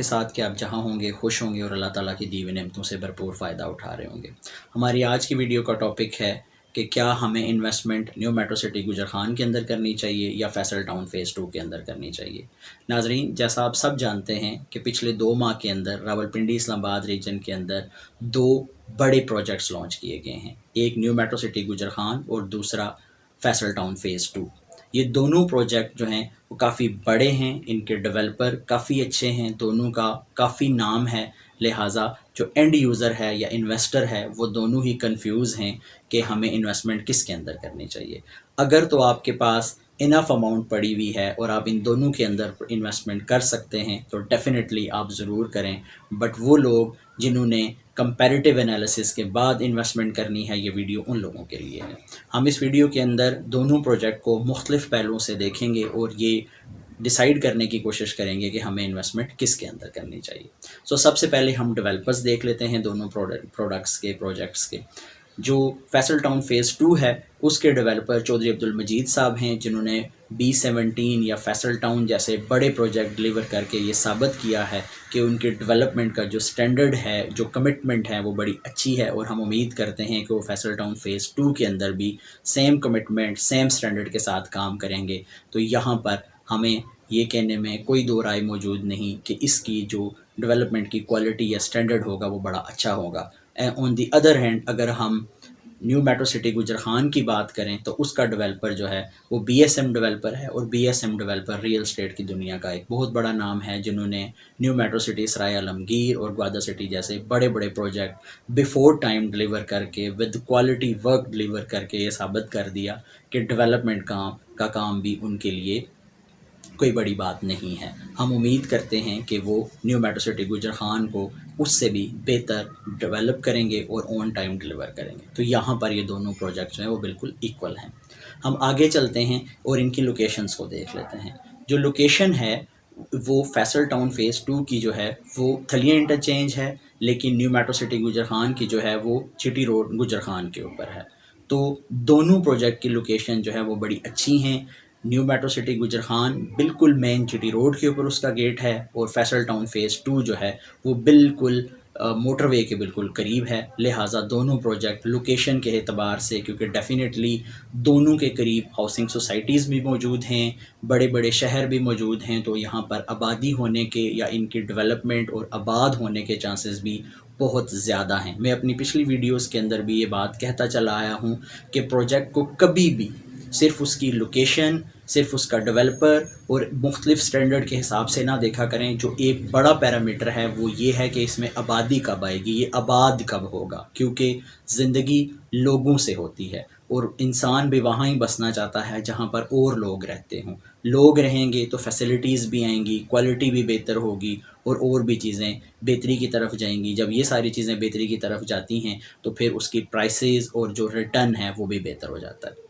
ساتھ کہ آپ جہاں ہوں گے خوش ہوں گے اور اللہ تعالیٰ کی دی ہوئی نعمتوں سے بھرپور فائدہ اٹھا رہے ہوں گے۔ ہماری آج کی ویڈیو کا ٹاپک ہے کہ کیا ہمیں investment new metro city Gujar Khan کے اندر کرنی چاہیے یا فیصل ٹاؤن فیز 2 کے اندر کرنی چاہیے۔ ناظرین، جیسا آپ سب جانتے ہیں کہ پچھلے 2 ماہ کے اندر راولپنڈی اسلام آباد ریجن کے اندر 2 بڑے پروجیکٹس لانچ کیے گئے ہیں، ایک new metro city Gujar Khan اور دوسرا فیصل ٹاؤن فیز 2۔ یہ دونوں پروجیکٹ جو ہیں وہ کافی بڑے ہیں، ان کے ڈیولپر کافی اچھے ہیں، دونوں کا کافی نام ہے، لہٰذا جو اینڈ یوزر ہے یا انویسٹر ہے وہ دونوں ہی کنفیوز ہیں کہ ہمیں انویسٹمنٹ کس کے اندر کرنی چاہیے۔ اگر تو آپ کے پاس انف اماؤنٹ پڑی ہوئی ہے اور آپ ان دونوں کے اندر انویسٹمنٹ کر سکتے ہیں تو ڈیفینیٹلی آپ ضرور کریں، بٹ وہ لوگ جنہوں نے کمپیریٹیو انالیسس کے بعد انویسٹمنٹ کرنی ہے، یہ ویڈیو ان لوگوں کے لیے ہے۔ ہم اس ویڈیو کے اندر دونوں پروجیکٹ کو مختلف پہلوؤں سے دیکھیں گے اور یہ ڈیسائیڈ کرنے کی کوشش کریں گے کہ ہمیں انویسٹمنٹ کس کے اندر کرنی چاہیے۔ سب سے پہلے ہم ڈیولپرز دیکھ لیتے ہیں دونوں پروجیکٹس کے۔ جو فیصل ٹاؤن فیز 2 ہے اس کے ڈیولپر چودھری عبدالمجید صاحب ہیں، جنہوں نے B17 یا فیصل ٹاؤن جیسے بڑے پروجیکٹ ڈلیور کر کے یہ ثابت کیا ہے کہ ان کے ڈیولپمنٹ کا جو سٹینڈرڈ ہے، جو کمٹمنٹ ہے، وہ بڑی اچھی ہے، اور ہم امید کرتے ہیں کہ وہ فیصل ٹاؤن فیز 2 کے اندر بھی سیم کمٹمنٹ، سیم سٹینڈرڈ کے ساتھ کام کریں گے۔ تو یہاں پر ہمیں یہ کہنے میں کوئی دو رائے موجود نہیں کہ اس کی جو ڈیولپمنٹ کی کوالٹی یا سٹینڈرڈ ہوگا وہ بڑا اچھا ہوگا۔ آن دی ادر ہینڈ اگر ہم new metro city Gujar Khan کی بات کریں تو اس کا ڈیولپر جو ہے وہ BSM ڈیولپر ہے، اور BSM ڈیولپر ریئل اسٹیٹ کی دنیا کا ایک بہت بڑا نام ہے، جنہوں نے نیو میٹرو سٹی سرائے عالمگیر اور گوادر سٹی جیسے بڑے بڑے پروجیکٹ بیفور ٹائم ڈلیور کر کے ود کوالٹی ورک ڈلیور کر کے یہ ثابت کر دیا کہ ڈیولپمنٹ کا کام بھی ان کے لیے کوئی بڑی بات نہیں ہے۔ ہم امید کرتے ہیں کہ وہ new metro city Gujar Khan کو اس سے بھی بہتر ڈیولپ کریں گے اور آن ٹائم ڈلیور کریں گے۔ تو یہاں پر یہ دونوں پروجیکٹس ہیں وہ بالکل ایکول ہیں۔ ہم آگے چلتے ہیں اور ان کی لوکیشنز کو دیکھ لیتے ہیں۔ جو لوکیشن ہے وہ فیصل ٹاؤن فیز 2 کی جو ہے وہ تھلیاں انٹرچینج ہے، لیکن new metro city Gujar Khan کی جو ہے وہ چٹی روڈ گجر خان کے اوپر ہے۔ تو دونوں پروجیکٹ کی لوکیشن جو ہے وہ بڑی اچھی ہیں۔ New metro city Gujar Khan بالکل مین چٹی روڈ کے اوپر اس کا گیٹ ہے، اور فیصل ٹاؤن فیز 2 جو ہے وہ بالکل موٹر وے کے بالکل قریب ہے، لہٰذا دونوں پروجیکٹ لوکیشن کے اعتبار سے، کیونکہ ڈیفینیٹلی دونوں کے قریب ہاؤسنگ سوسائٹیز بھی موجود ہیں، بڑے بڑے شہر بھی موجود ہیں، تو یہاں پر آبادی ہونے کے یا ان کی ڈیولپمنٹ اور آباد ہونے کے چانسز بھی بہت زیادہ ہیں۔ میں اپنی پچھلی ویڈیوز کے اندر بھی یہ بات کہتا چلا آیا ہوں کہ پروجیکٹ کو کبھی بھی صرف اس کی لوکیشن، صرف اس کا ڈیولپر اور مختلف سٹینڈرڈ کے حساب سے نہ دیکھا کریں۔ جو ایک بڑا پیرامیٹر ہے وہ یہ ہے کہ اس میں آبادی کب آئے گی، یہ آباد کب ہوگا، کیونکہ زندگی لوگوں سے ہوتی ہے اور انسان بھی وہاں ہی بسنا چاہتا ہے جہاں پر اور لوگ رہتے ہوں۔ لوگ رہیں گے تو فیسلٹیز بھی آئیں گی، کوالٹی بھی بہتر ہوگی، اور بھی چیزیں بہتری کی طرف جائیں گی۔ جب یہ ساری چیزیں بہتری کی طرف جاتی ہیں تو پھر اس کی پرائسز اور جو ریٹرن ہے وہ بھی بہتر ہو جاتا ہے۔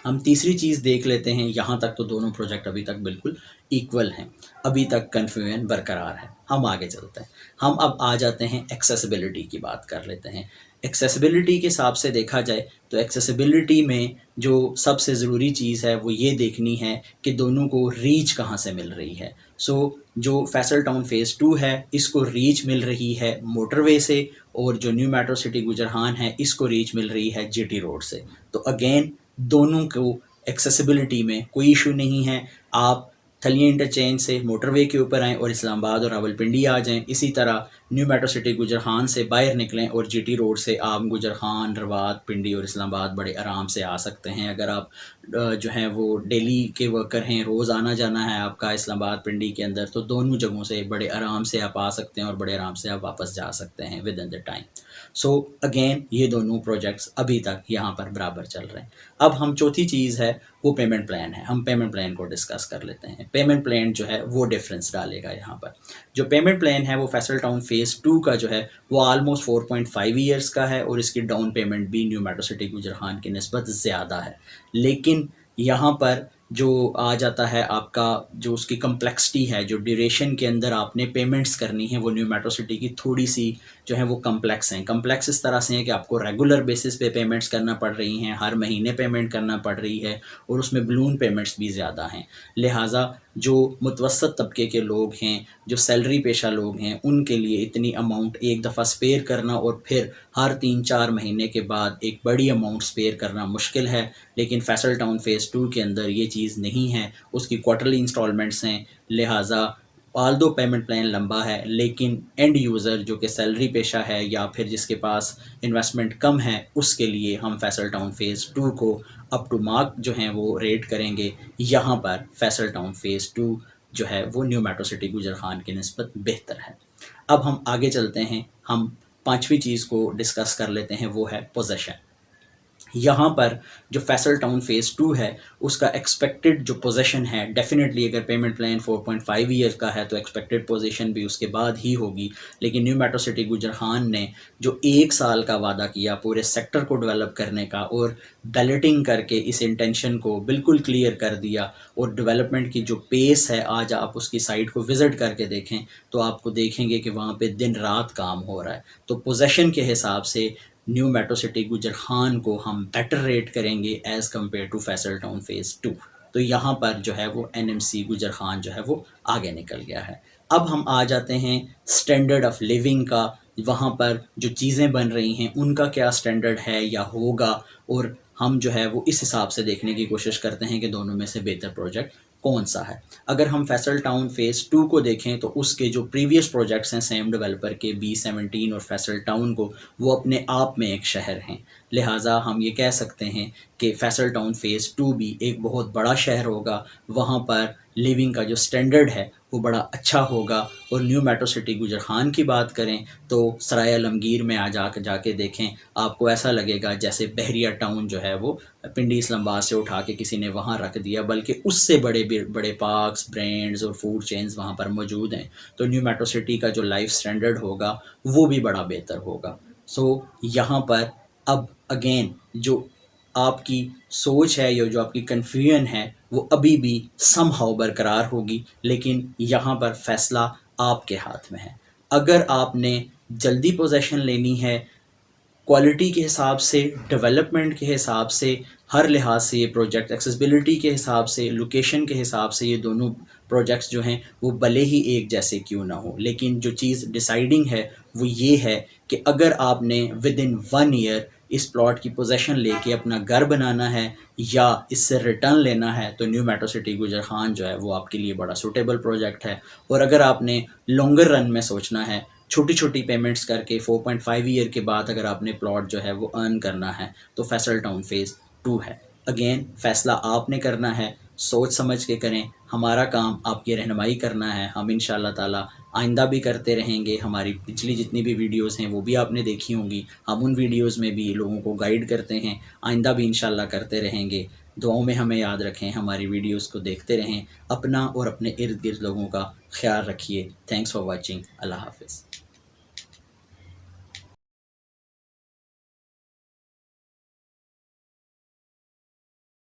ہم تیسری چیز دیکھ لیتے ہیں۔ یہاں تک تو دونوں پروجیکٹ ابھی تک بالکل ایکول ہیں، ابھی تک کنفیوژن برقرار ہے۔ ہم آگے چلتے ہیں، ہم اب آ جاتے ہیں ایکسیسیبلٹی کی بات کر لیتے ہیں۔ ایکسیسیبلٹی کے حساب سے دیکھا جائے تو ایکسیسیبلٹی میں جو سب سے ضروری چیز ہے وہ یہ دیکھنی ہے کہ دونوں کو ریچ کہاں سے مل رہی ہے۔ جو فیصل ٹاؤن فیز 2 ہے اس کو ریچ مل رہی ہے موٹر وے سے، اور جو new metro city Gujar Khan ہے اس کو ریچ مل رہی ہے GT روڈ سے۔ تو اگین دونوں کو ایکسیسیبلٹی میں کوئی ایشو نہیں ہے۔ آپ تھلیاں انٹرچینج سے موٹر وے کے اوپر آئیں اور اسلام آباد اور راولپنڈی آ جائیں، اسی طرح new metro city Gujar Khan سے باہر نکلیں اور GT روڈ سے آپ گجر خان، روات، پنڈی اور اسلام آباد بڑے آرام سے آ سکتے ہیں۔ اگر آپ جو ہیں وہ ڈیلی کے ورکر ہیں، روز آنا جانا ہے آپ کا اسلام آباد پنڈی کے اندر، تو دونوں جگہوں سے بڑے آرام سے آپ آ سکتے ہیں اور بڑے آرام سے آپ واپس جا سکتے ہیں with in the time. Again یہ دونوں پروجیکٹس ابھی تک یہاں پر برابر چل رہے ہیں۔ اب ہم چوتھی چیز ہے وہ پیمنٹ پلان ہے۔ ہم پیمنٹ پلان کو ڈسکس کر لیتے ہیں۔ پیمنٹ پلان جو ہے وہ ڈیفرنس ڈالے گا یہاں پر۔ جو پیمنٹ پلان ہے وہ فیصل ٹاؤن فیز 2 کا جو ہے وہ آلموسٹ 4.5 ایئرس کا ہے، اور اس کی ڈاؤن پیمنٹ بھی new metro city Gujar Khan کی نسبت زیادہ ہے، لیکن یہاں پر جو آ جاتا ہے آپ کا جو اس کی کمپلیکسٹی ہے، جو ڈیوریشن کے اندر آپ نے پیمنٹس کرنی ہے، وہ نیو میٹرو سٹی کی تھوڑی سی جو ہے وہ کمپلیکس ہیں. کمپلیکس اس طرح سے ہیں کہ آپ کو ریگولر بیسس پہ پیمنٹس کرنا پڑ رہی ہیں، ہر مہینے پیمنٹ کرنا پڑ رہی ہے، اور اس میں بلون پیمنٹس بھی زیادہ ہیں. لہٰذا جو متوسط طبقے کے لوگ ہیں، جو سیلری پیشہ لوگ ہیں، ان کے لیے اتنی اماؤنٹ ایک دفعہ اسپیئر کرنا اور پھر ہر 3-4 مہینے کے بعد ایک بڑی اماؤنٹ اسپیئر کرنا مشکل ہے. لیکن فیصل ٹاؤن فیز 2 کے اندر یہ چیز نہیں ہے، اس کی کوارٹرلی انسٹالمنٹس ہیں. لہٰذا آل دو پیمنٹ پلان لمبا ہے، لیکن اینڈ یوزر جو کہ سیلری پیشہ ہے یا پھر جس کے پاس انویسٹمنٹ کم ہے، اس کے لیے ہم فیصل ٹاؤن فیز 2 کو اپ ٹو مارک جو ہیں وہ ریٹ کریں گے. یہاں پر فیصل ٹاؤن فیز 2 جو ہے وہ new metro city Gujar Khan کی نسبت بہتر ہے. اب ہم آگے چلتے ہیں، ہم پانچویں چیز کو ڈسکس کر لیتے ہیں، وہ ہے پوزیشن. یہاں پر جو فیصل ٹاؤن فیز 2 ہے، اس کا ایکسپیکٹڈ جو پوزیشن ہے، ڈیفینیٹلی اگر پیمنٹ پلان 4.5 ایئر کا ہے تو ایکسپیکٹڈ پوزیشن بھی اس کے بعد ہی ہوگی. لیکن new metro city Gujar Khan نے جو 1 سال کا وعدہ کیا پورے سیکٹر کو ڈیولپ کرنے کا، اور بیلٹنگ کر کے اس انٹینشن کو بالکل کلیئر کر دیا، اور ڈیولپمنٹ کی جو پیس ہے، آج آپ اس کی سائٹ کو وزٹ کر کے دیکھیں تو آپ کو دیکھیں گے کہ وہاں پہ دن رات کام ہو رہا ہے. تو پوزیشن کے حساب سے new metro city Gujar Khan کو ہم بیٹر ریٹ کریں گے as compare to Faisal town phase 2. تو یہاں پر جو ہے وہ N M C Gujar Khan جو ہے وہ آگے نکل گیا ہے. اب ہم آ جاتے ہیں اسٹینڈرڈ آف لیونگ کا. وہاں پر جو چیزیں بن رہی ہیں ان کا کیا اسٹینڈرڈ ہے یا ہوگا، اور ہم جو ہے وہ اس حساب سے دیکھنے کی کوشش کرتے ہیں کہ دونوں میں سے بہتر پروجیکٹ کون سا ہے. اگر ہم فیصل ٹاؤن فیز 2 کو دیکھیں تو اس کے جو پریویس پروجیکٹس ہیں سیم ڈیولپر کے B17 اور فیصل ٹاؤن کو، وہ اپنے آپ میں ایک شہر ہیں. لہٰذا ہم یہ کہہ سکتے ہیں کہ فیصل ٹاؤن فیز 2 بھی ایک بہت بڑا شہر ہوگا، وہاں پر لیونگ کا جو سٹینڈرڈ ہے وہ بڑا اچھا ہوگا. اور new metro city Gujar Khan کی بات کریں تو سرائے عالمگیر میں جا کے دیکھیں، آپ کو ایسا لگے گا جیسے بحریہ ٹاؤن جو ہے وہ پنڈی اسلام آباد سے اٹھا کے کسی نے وہاں رکھ دیا، بلکہ اس سے بڑے بڑے پارکس، برانڈز اور فوڈ چینز وہاں پر موجود ہیں. تو نیو میٹرو سٹی کا جو لائف سٹینڈرڈ ہوگا وہ بھی بڑا بہتر ہوگا. یہاں پر اب اگین جو آپ کی سوچ ہے یا جو آپ کی کنفیوژن ہے وہ ابھی بھی سم ہاؤ برقرار ہوگی، لیکن یہاں پر فیصلہ آپ کے ہاتھ میں ہے. اگر آپ نے جلدی پوزیشن لینی ہے، کوالٹی کے حساب سے، ڈیولپمنٹ کے حساب سے، ہر لحاظ سے یہ پروجیکٹ ایکسیسبلٹی کے حساب سے، لوکیشن کے حساب سے، یہ دونوں پروجیکٹس جو ہیں وہ بھلے ہی ایک جیسے کیوں نہ ہو، لیکن جو چیز ڈیسائیڈنگ ہے وہ یہ ہے کہ اگر آپ نے ود ان 1 ایئر اس پلاٹ کی پوزیشن لے کے اپنا گھر بنانا ہے یا اس سے ریٹرن لینا ہے تو new metro city Gujar Khan جو ہے وہ آپ کے لیے بڑا سوٹیبل پروجیکٹ ہے. اور اگر آپ نے لانگر رن میں سوچنا ہے، چھوٹی چھوٹی پیمنٹس کر کے 4.5 ایئر کے بعد اگر آپ نے پلاٹ جو ہے وہ ارن کرنا ہے تو فیصل ٹاؤن فیز 2 ہے. اگین فیصلہ آپ نے کرنا ہے، سوچ سمجھ کے کریں. ہمارا کام آپ کی رہنمائی کرنا ہے. ہم انشاءاللہ تعالی آئندہ بھی کرتے رہیں گے. ہماری پچھلی جتنی بھی ویڈیوز ہیں وہ بھی آپ نے دیکھی ہوں گی. ہم ان ویڈیوز میں بھی لوگوں کو گائیڈ کرتے ہیں، آئندہ بھی انشاءاللہ کرتے رہیں گے. دعاؤں میں ہمیں یاد رکھیں، ہماری ویڈیوز کو دیکھتے رہیں. اپنا اور اپنے ارد گرد لوگوں کا خیال رکھیے. Thanks for watching. اللہ حافظ.